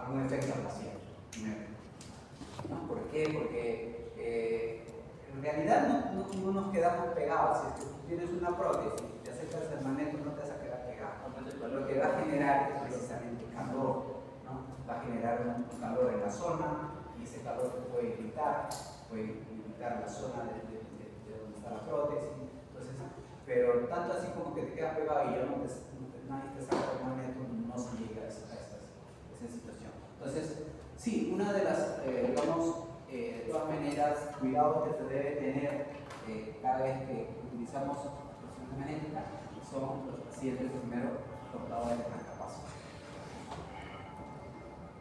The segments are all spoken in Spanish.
algún efecto al paciente. ¿No? ¿Por qué? Porque en realidad no nos quedamos pegados. Si es que tú tienes una prótesis, te acercas al magneto, no te vas a quedar pegado. Lo que va a generar es precisamente calor, ¿no? Va a generar un calor en la zona y ese calor te puede irritar la zona de donde está la prótesis. Entonces, pero tanto así como que te queda pegado y ya nadie te saca el magneto, no se llega a esa situación. Entonces, sí, una de las, de todas maneras, cuidado que se debe tener cada vez que utilizamos resonancia magnética son los pacientes primero portadores de marcapasos.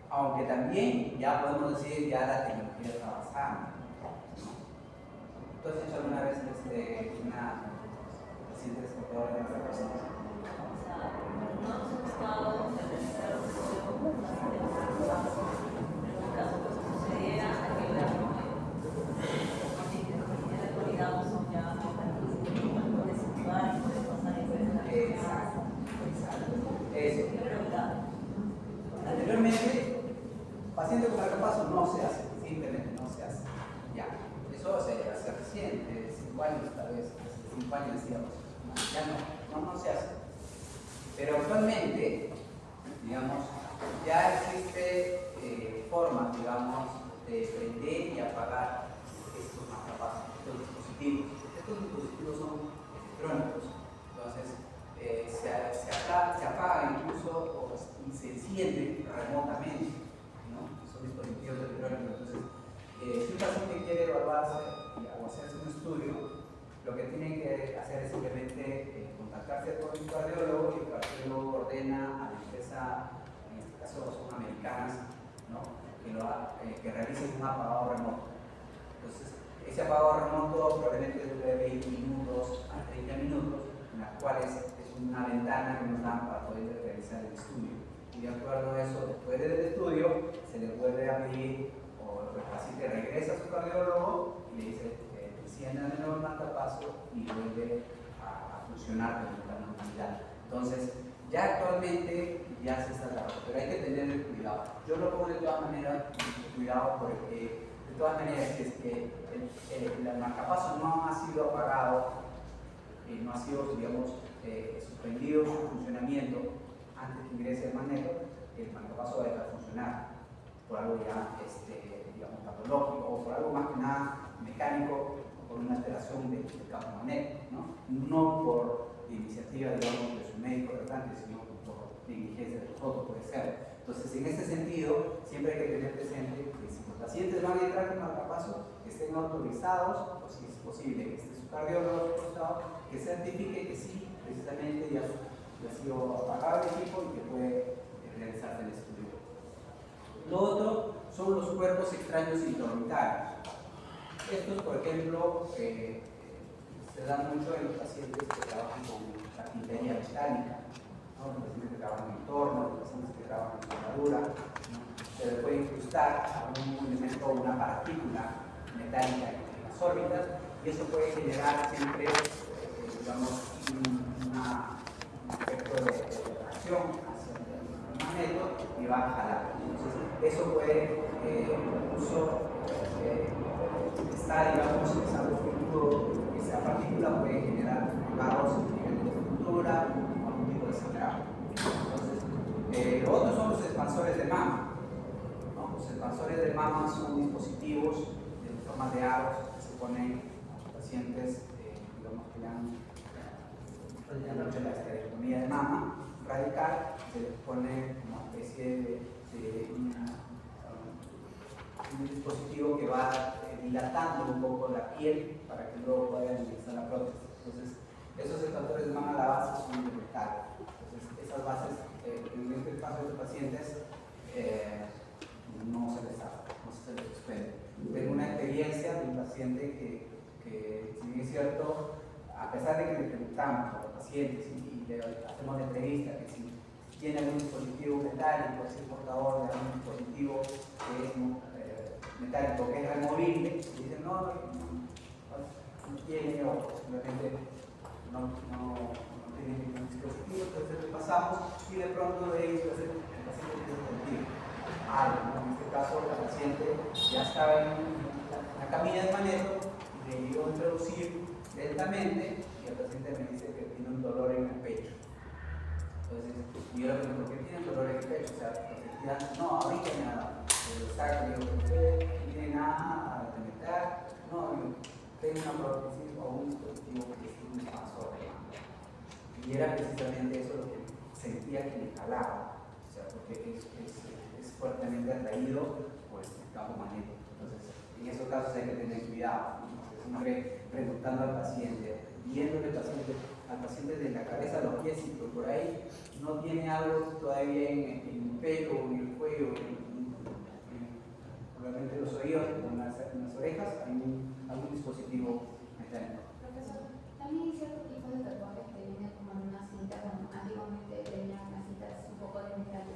Aunque también ya podemos decir ya la tecnología está avanzando. Entonces, alguna vez una paciente portadora de marcapasos. No hemos buscado realizar la sesión bastante más en un caso que sucediera a que la actualidad son ya puedes situar y puedes pasar y puedes dar. Exacto. Eso. Anteriormente, paciente con marcapasos no se hace, simplemente no se hace. Ya. Eso se hace reciente, 5 años tal vez, hace 5 años decíamos. Ya no se hace. Pero actualmente, digamos, ya existe formas, digamos, de prender y apagar estos marcapasos, estos dispositivos. Estos dispositivos son electrónicos, entonces se apaga incluso y se enciende remotamente, ¿no? Son dispositivos electrónicos. Entonces, si un paciente quiere evaluarse o hacerse un estudio, lo que tiene que hacer es simplemente contactarse con un cardiólogo y el cardiólogo ordena a la empresa, en este caso son americanas, ¿no? que realicen un apagado remoto. Entonces, ese apagado remoto probablemente dure 20 minutos a 30 minutos, en las cuales es una ventana que nos dan para poder realizar el estudio. Y de acuerdo a eso, después del estudio, se le vuelve a pedir, o el paciente regresa a su cardiólogo y le dice, encienda de nuevo el marcapaso y vuelve a funcionar con la normalidad. Entonces, ya actualmente ya se está dando, pero hay que tener cuidado. Yo lo pongo de todas maneras cuidado porque, de todas maneras, si es que el marcapaso no ha sido apagado, no ha sido, digamos, suspendido su funcionamiento antes que ingrese el magneto, el marcapaso va a dejar de funcionar por algo ya, digamos, patológico o por algo más que nada mecánico, por una alteración del campo magnético, no por iniciativa, digamos, de su médico tratante, sino por negligencia de nosotros, puede ser. Entonces, en este sentido, siempre hay que tener presente que si los pacientes van a entrar con marcapaso, que estén autorizados, o si es posible que esté su cardiólogo autorizado, que certifique que sí, precisamente ya ha sido apagado el equipo y que puede realizarse el estudio. Lo otro son los cuerpos extraños intraorbitales. Estos, por ejemplo, se dan mucho en los pacientes que trabajan con carpintería metálica, ¿no? Los pacientes que trabajan en torno, los pacientes que trabajan en soldadura, ¿no? Se les puede incrustar algún elemento o una partícula metálica en las órbitas y eso puede generar siempre, digamos, un efecto de reacción hacia el magneto y va a jalar. Entonces, eso puede incluso está, digamos, en algo futuro, esa partícula puede generar grados en nivel de estructura o algún tipo de sangrado. Entonces, lo otro son los expansores de mama, ¿no? Los expansores de mama son dispositivos en forma de aros que se ponen a los pacientes, digamos, que le han hecho la esterectomía de mama radical, se les pone una especie de un dispositivo que va dilatando un poco la piel para que luego pueda utilizar la prótesis. Entonces, esos expansores de mama, la base son de metal. Entonces, esas bases, en este caso de los pacientes, no se les saca, no se les suspende. Tengo una experiencia de un paciente que si bien es cierto, a pesar de que le preguntamos a los pacientes y le hacemos la entrevista, que si tiene algún dispositivo metálico, si es portador de algún dispositivo que es metálico, que es removible, y dicen no tiene, o simplemente no tiene ningún dispositivo, entonces le pasamos y de pronto de ahí el paciente tiene sentido. algo, ¿no? En este caso, la paciente ya estaba en la camilla de manejo, le iba a introducir lentamente y el paciente me dice que tiene un dolor en el pecho. Entonces, yo le pregunto, ¿por qué tiene dolor en el pecho? O sea, no, ahorita nada. Exacto, digo, ¿usted no tiene nada a meter? No, yo tengo una prótesis o un dispositivo que es un expansor de mano. Y era precisamente eso lo que sentía que me jalaba, o sea, porque es fuertemente atraído por el campo magnético. Entonces, en esos casos hay que tener cuidado, ¿no? Siempre preguntando al paciente, viéndole al paciente de la cabeza a los pies, y por ahí no tiene algo todavía en el pelo o en el cuello, probablemente los oídos, en las orejas, hay algún dispositivo mecánico. Profesor, también hay ciertos tipos de tatuajes que vienen como en una cinta, como antiguamente tenían unas cintas un poco de metal.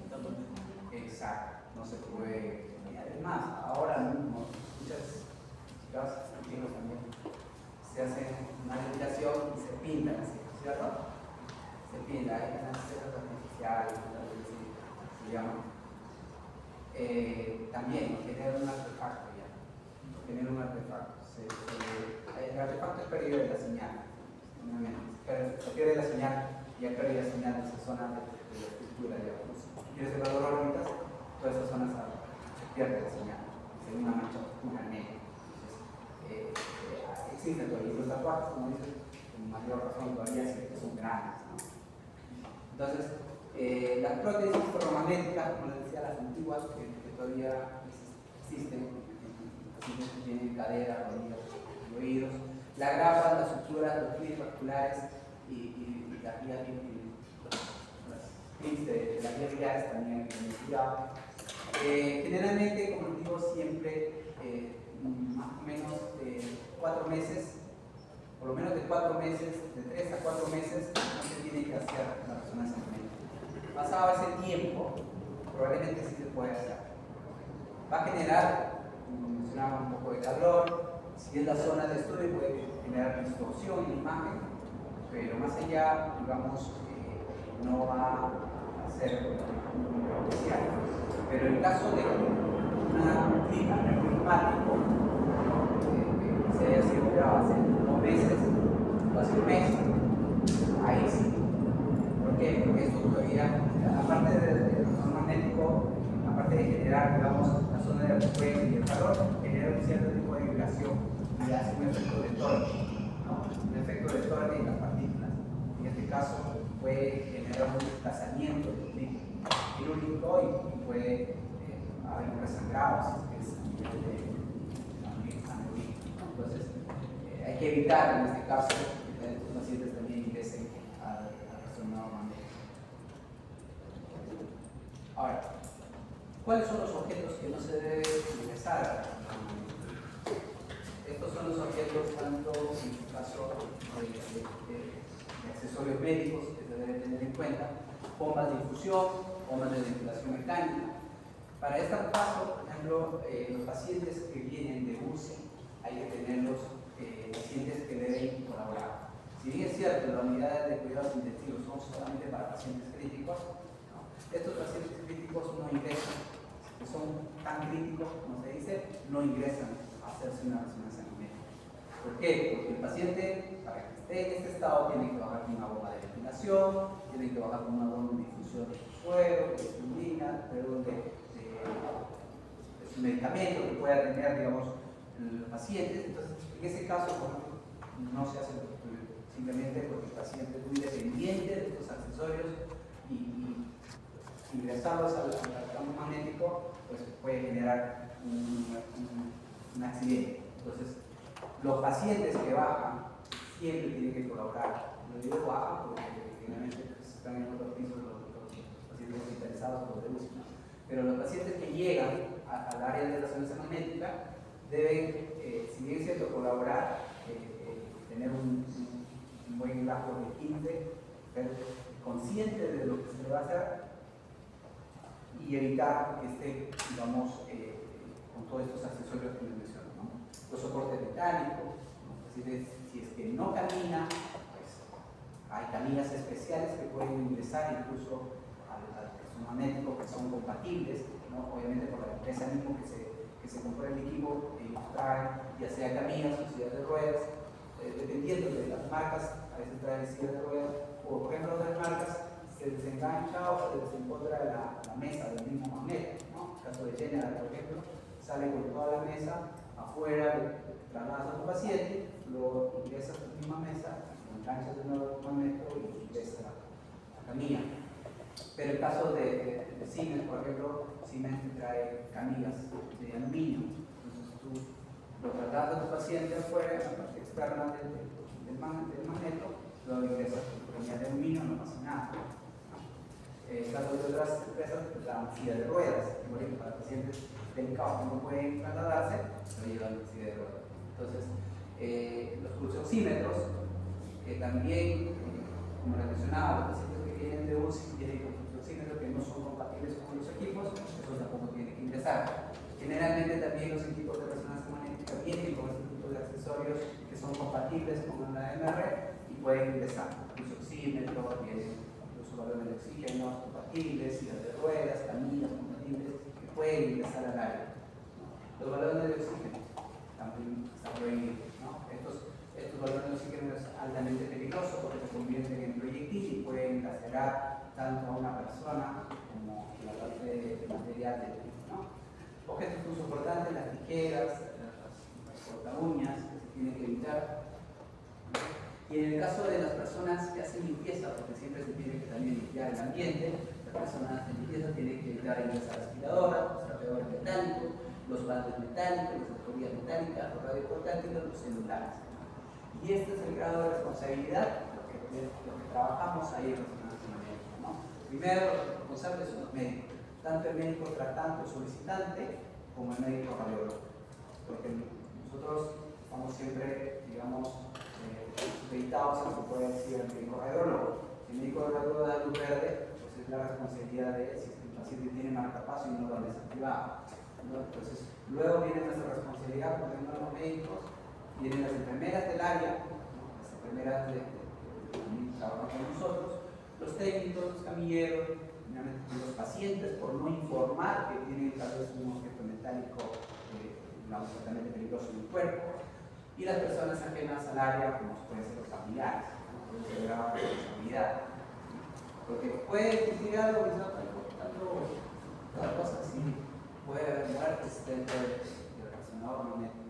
Exacto, no se puede. Además, ahora mismo muchas chicas, chicos también, se hacen una depilación y se pintan así, ¿cierto? Se pintan, hay unas cejas artificiales, se llaman. También genera un artefacto ya. Genera un artefacto. El artefacto es pérdida de la señal. Se pierde la señal y hay pérdida de señal en esa zona de la estructura, digamos. Si quieres evaluar órbitas, todas esas zonas se pierde la señal. Se ve una mancha oscura negra. Existen todavía los tatuajes, como dices, con mayor razón todavía son grandes, ¿no? Entonces, las prótesis ferromagnéticas, como les decía, las antiguas que todavía existen, que tienen cadera, rodillas y oídos, la grapa, las suturas, los clips vasculares y las vías de las vías biliares también hay que tener cuidado. Generalmente, como les digo, siempre más o menos 4 meses, por lo menos de 4 meses, de 3 a 4 meses, no se tiene que hacer la resonancia magnética. Pasado ese tiempo, probablemente sí se puede hacer. Va a generar, mencionaba un poco de calor, si es la zona de estudio puede generar distorsión en imagen, pero más allá, digamos, no va a ser especial. Pero en caso de una clima neumático, que se haya sido operado hace 2 meses o hace 1 mes, ahí sí. ¿Por qué? Porque esto todavía, aparte del magnético, aparte de generar, digamos, la zona de la frecuencia y el calor, genera un cierto tipo de vibración y hace un efecto de torque, ¿no? Un efecto de torque en las partículas. En este caso, puede generar un desplazamiento del líquido quirúrgico y puede haber resangrados, que es a nivel de aneurisma. Entonces, hay que evitar en este caso que los pacientes también ingresen al resonador magnético. Ahora, ¿cuáles son los objetos que no se deben ingresar al resonador magnético? Estos son los objetos tanto en el caso de accesorios médicos que se deben tener en cuenta, bombas de infusión, bombas de ventilación mecánica. Para este caso, por ejemplo, los pacientes que vienen de UCI, hay que tenerlos pacientes que deben colaborar. Si bien es cierto, las unidades de cuidados intensivos son solamente para pacientes críticos, ¿no? Estos pacientes críticos no ingresan, que son tan críticos, como se dice, no ingresan a hacerse una resonancia magnética. ¿Por qué? Porque el paciente, para que esté en este estado, tiene que bajar con una bomba de ventilación, tiene que bajar con una bomba de infusión de suero, de insulina, de su medicamento que pueda tener, digamos, los pacientes. Entonces, en ese caso, bueno, no se hace simplemente porque el paciente es muy dependiente de estos accesorios y ingresarlos al campo magnético, pues puede generar un accidente. Entonces, los pacientes que bajan siempre tienen que colaborar. Lo digo baja porque generalmente pues, están en otros pisos los pacientes hospitalizados por UCI, ¿no? Pero los pacientes que llegan al área de resonancia magnética deben, si bien es cierto, colaborar, tener un buen grafo de quinte, ser consciente de lo que se le va a hacer y evitar que esté, digamos, con todos estos accesorios que les menciono, ¿no? Los soportes mecánicos, ¿no? Si es que no camina, pues hay camillas especiales que pueden ingresar incluso al magnético que son compatibles ¿no? Obviamente por la empresa mismo que se compra el equipo, ellos traen ya sea camillas o sillas de ruedas, dependiendo de las marcas, a veces traen sillas de ruedas, o por ejemplo otras marcas se desengancha o se desempotra la mesa del mismo magneto, ¿no? En el caso de General, por ejemplo, sale con toda la mesa afuera, trasladas a tu paciente, luego ingresas a tu misma mesa, lo enganchas de nuevo a tu magneto y ingresas a la camilla. Pero en el caso de Siemens, por ejemplo, Siemens te trae camillas de aluminio, entonces tú lo trasladas a tu paciente afuera, en la parte externa del magneto, luego ingresas a tu camilla de aluminio, no pasa nada. En el caso de otras empresas, pues la silla de ruedas, por ejemplo, para pacientes delicados que no pueden trasladarse, lo llevan en silla de ruedas. Entonces, los pulsoxímetros, que también, como les mencionaba, los pacientes que vienen de UCI tienen pulsoxímetros que no son compatibles con los equipos, eso tampoco tiene que ingresar. Generalmente también los equipos de resonancia magnética vienen con este tipo de accesorios que son compatibles con la MR y pueden ingresar. Pulsoxímetros, incluso balones de oxígeno compatibles, sillas de ruedas, camillas compatibles que pueden ingresar al área. Los balones de oxígeno también están prohibidos. Estos balones de oxígeno es altamente peligroso porque se convierten en proyectil y pueden lacerar tanto a una persona como la parte material del equipo, ¿no? Objetos punzocortantes, las tijeras, las corta uñas que se tienen que evitar. Y en el caso de las personas que hacen limpieza, porque siempre se tiene que también limpiar el ambiente, las personas de limpieza tienen que evitar ingresar aspiradoras, los trapeadores metálicos, los baldes metálicos, las autorías metálicas, los radioportátiles, los celulares. Y este es el grado de responsabilidad lo que trabajamos ahí en resonancia magnética, ¿no? Primero, los responsables son los médicos, tanto el médico tratante o solicitante como el médico radiólogo, porque nosotros estamos siempre, digamos, supeditados a lo que puede decir el médico radiólogo. Si el médico radiólogo da luz verde, pues es la responsabilidad de él si el paciente tiene marcapaso y no lo han desactivado, ¿no? Entonces, luego viene nuestra responsabilidad como los médicos. Vienen las enfermeras del área, ¿no? Las enfermeras que trabajan con nosotros, los técnicos, los camilleros, los pacientes por no informar que tienen tal vez un objeto metálico altamente peligroso en el cuerpo, y las personas ajenas al área, como pueden ser los familiares, ¿no? Pueden ser grave responsabilidad. Porque puede existir algo que está tal cosa así, puede haber muertes dentro del resonador magnético.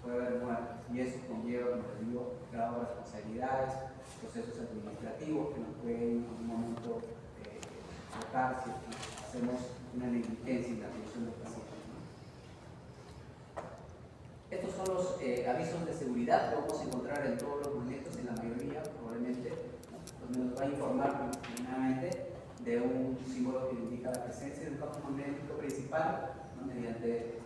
Puede haber muertes y eso conlleva, como les digo, grado de responsabilidades, procesos administrativos que nos pueden en algún momento tocar si hacemos una negligencia en la atención del paciente. Estos son los avisos de seguridad que vamos a encontrar en todos los magnetos, en la mayoría probablemente, donde nos va a informar primeramente de un símbolo que indica la presencia de un campo magnético principal, ¿no? Mediante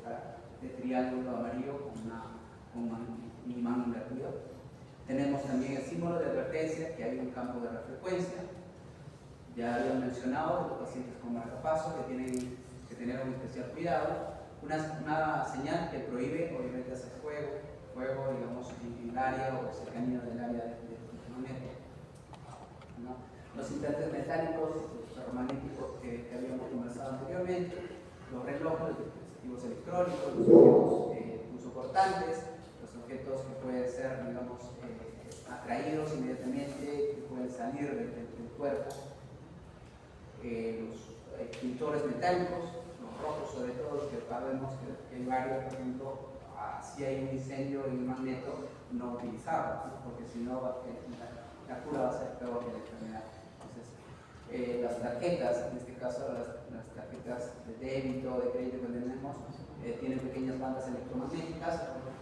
este triángulo amarillo con un imán invertido. Tenemos también el símbolo de advertencia que hay un campo de radiofrecuencia. Ya había mencionado los pacientes con marcapaso que tienen que tener un especial cuidado. Una señal que prohíbe obviamente hacer fuego digamos en el área o cercanía del área del magneto, ¿no? Los implantes metálicos, los ferromagnéticos que habíamos conversado anteriormente, los relojes, los dispositivos electrónicos, los objetos punzocortantes, los objetos que pueden ser, digamos, atraídos inmediatamente, que pueden salir del cuerpo, los extintores metálicos, los rojos sobre todo, que sabemos que hay varios, por ejemplo, si hay un incendio en el magneto, no utilizarlos, ¿no? Porque si no la cura va a ser peor que la enfermedad. Entonces, las tarjetas, en este caso las tarjetas de débito o de crédito que tenemos, tienen pequeñas bandas electromagnéticas,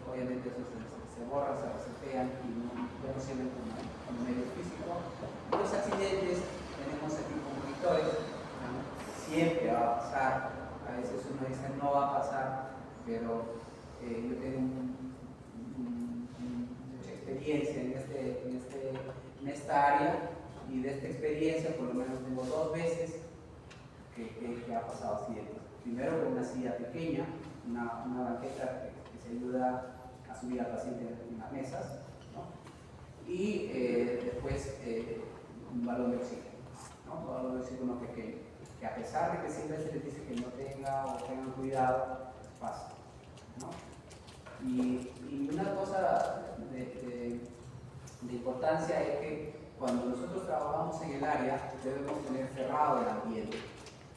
obviamente eso se borran, se resetean y no sirven como medio físico. Los accidentes, tenemos aquí con monitores, ¿no? Siempre va a pasar, a veces uno dice no va a pasar, pero yo tengo mucha experiencia en esta área, y de esta experiencia por lo menos tengo 2 veces que ha pasado accidentes. Primero con una silla pequeña, una banqueta que se ayuda a subir al paciente en las mesas, ¿no? Y después un balón de oxígeno, ¿no? Un balón de oxígeno pequeño. que a pesar de que siempre se les dice que no tenga o tengan cuidado, pasa, ¿no? Y una cosa de importancia es que cuando nosotros trabajamos en el área debemos tener cerrado el ambiente,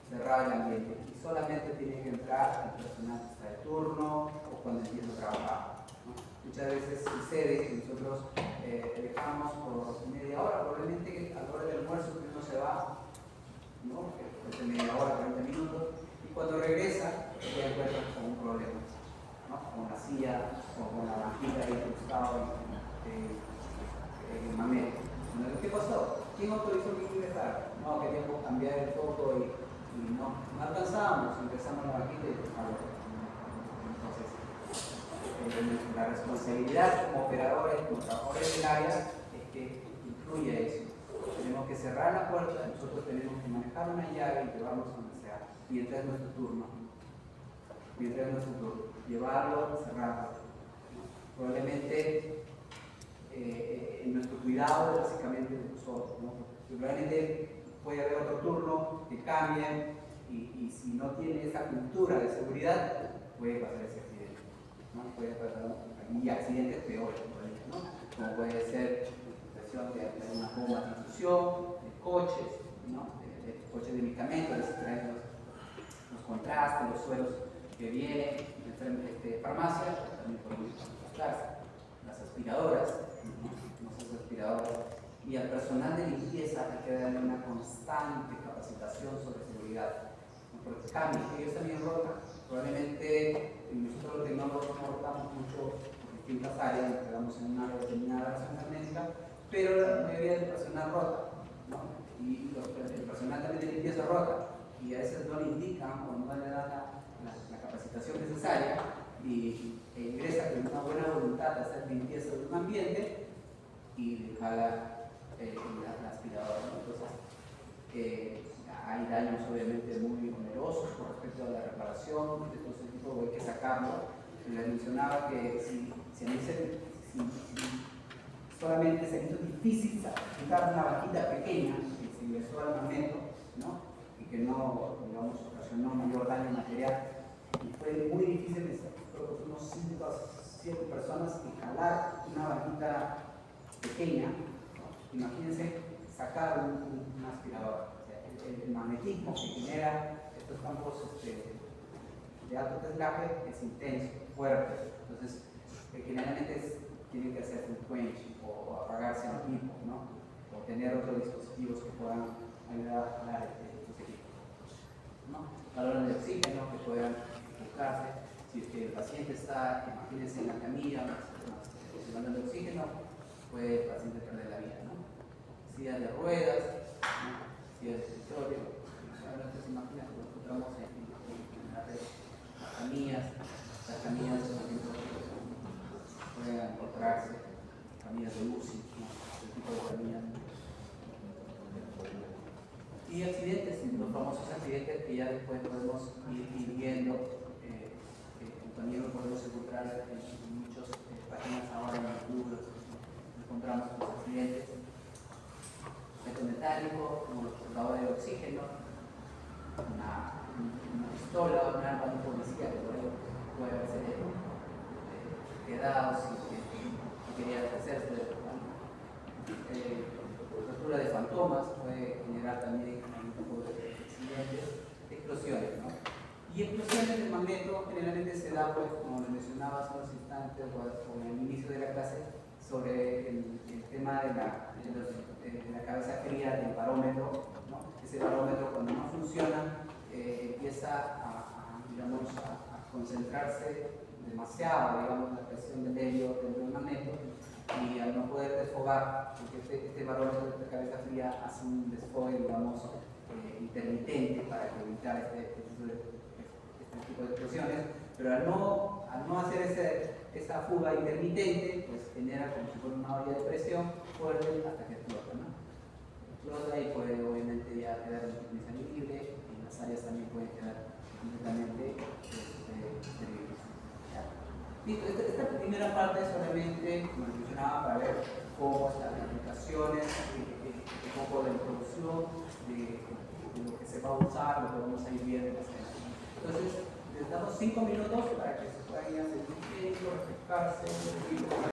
y solamente tiene que entrar el personal que está de turno o cuando empieza a trabajar, ¿no? Muchas veces sucede que nosotros dejamos por media hora, probablemente a la hora del almuerzo que uno se va, ¿no? Que media hora, 40 minutos, y cuando regresa se encuentra con un problema, ¿no? Con la silla o con la banquita ahí incrustado en el mamero. ¿Qué pasó? ¿Quién autorizó que ingresara? No, queríamos cambiar el foco y no alcanzábamos, ingresamos la banquita y entonces la responsabilidad como operadores, como trabajadores del área es que incluye eso. Tenemos que cerrar la puerta, nosotros tenemos que manejar una llave y llevarnos donde sea, mientras es nuestro turno, llevarlo, cerrarlo. Probablemente en nuestro cuidado básicamente de nosotros, ¿no? Probablemente puede haber otro turno que cambie y si no tiene esa cultura de seguridad puede pasar ese accidente, ¿no? Puede pasar y accidentes peores, ¿no? Como puede ser la situación de una bomba de infusión, de coches, ¿no? de coches de medicamentos, de traen los contrastes, los suelos que vienen de farmacia, también podemos encontrarse las aspiradoras, y al personal de limpieza hay que darle una constante capacitación sobre seguridad, ¿no? Porque cambios que ellos también rotan, probablemente nosotros los tecnólogos no rotamos mucho en distintas áreas, nos quedamos en una área determinada de la médica, pero la mayoría del personal rota, ¿no? Y el personal también de limpieza rota, y a veces no le indican o no le dan la capacitación necesaria y ingresa con una buena voluntad de hacer limpieza de un ambiente y le jala la aspiradora, ¿no? Entonces hay daños obviamente muy onerosos con respecto a la reparación, entonces ese tipo hay que sacarlo. Les mencionaba que si solamente se hizo difícil quitar una vaquita pequeña que se ingresó al armamento, ¿no? Y que no, digamos, ocasionó mayor daño material, y fue muy difícil, creo que unos 5 o 7 personas que jalar una vaquita pequeña, ¿no? Imagínense sacar una aspiradora. O sea, el magnetismo que genera estos campos de alto teslaje es intenso, fuerte. Entonces, generalmente tiene que hacerse un quench o apagarse el equipo, ¿no? O tener otros dispositivos que puedan ayudar a estos equipos, ¿no? Balones de oxígeno que puedan buscarse. Si es que el paciente está, imagínense, en la camilla, el balón de oxígeno, puede el paciente perder la vida, ¿no? Sillas de ruedas, ¿no? Sillas de escritorio. Ahora se imaginan, nos encontramos en las camillas pueden encontrarse, camillas de UCI, ¿no? Este tipo de camillas. Y accidentes, los famosos accidentes que ya después podemos ir viendo. También lo podemos encontrar en muchas páginas ahora en YouTube, encontramos los accidentes. Efecto metálico, como los portadores de oxígeno, una pistola, un arma de policía que por ahí puede haber quedados y quería deshacerse. Rotura de fantomas puede generar también algún tipo de accidentes, explosiones, ¿no? Y explosiones del magneto generalmente se da, pues, como les mencionaba hace unos instantes o en el inicio de la clase, sobre el tema de la cabeza fría del barómetro, ¿no? Ese barómetro cuando no funciona empieza a concentrarse demasiado, digamos, la presión del helio dentro del magneto, y al no poder desfogar, porque este barómetro de cabeza fría hace un desfogue, digamos, intermitente para evitar este tipo de explosiones, pero al no hacer esa fuga intermitente, pues genera como si fuera una olla de presión fuerte hasta que explota, ¿no? Explota y puede obviamente ya quedar en superficie libre, y las áreas también pueden quedar completamente libres. Listo, esta primera parte es solamente, como les mencionaba, para ver cómo están las aplicaciones, un poco de introducción de lo que se se va a usar, lo que vamos a ir viendo en la escena. Entonces, les damos 5 minutos para que se puedan ir a hacer un tiempo, refrescarse,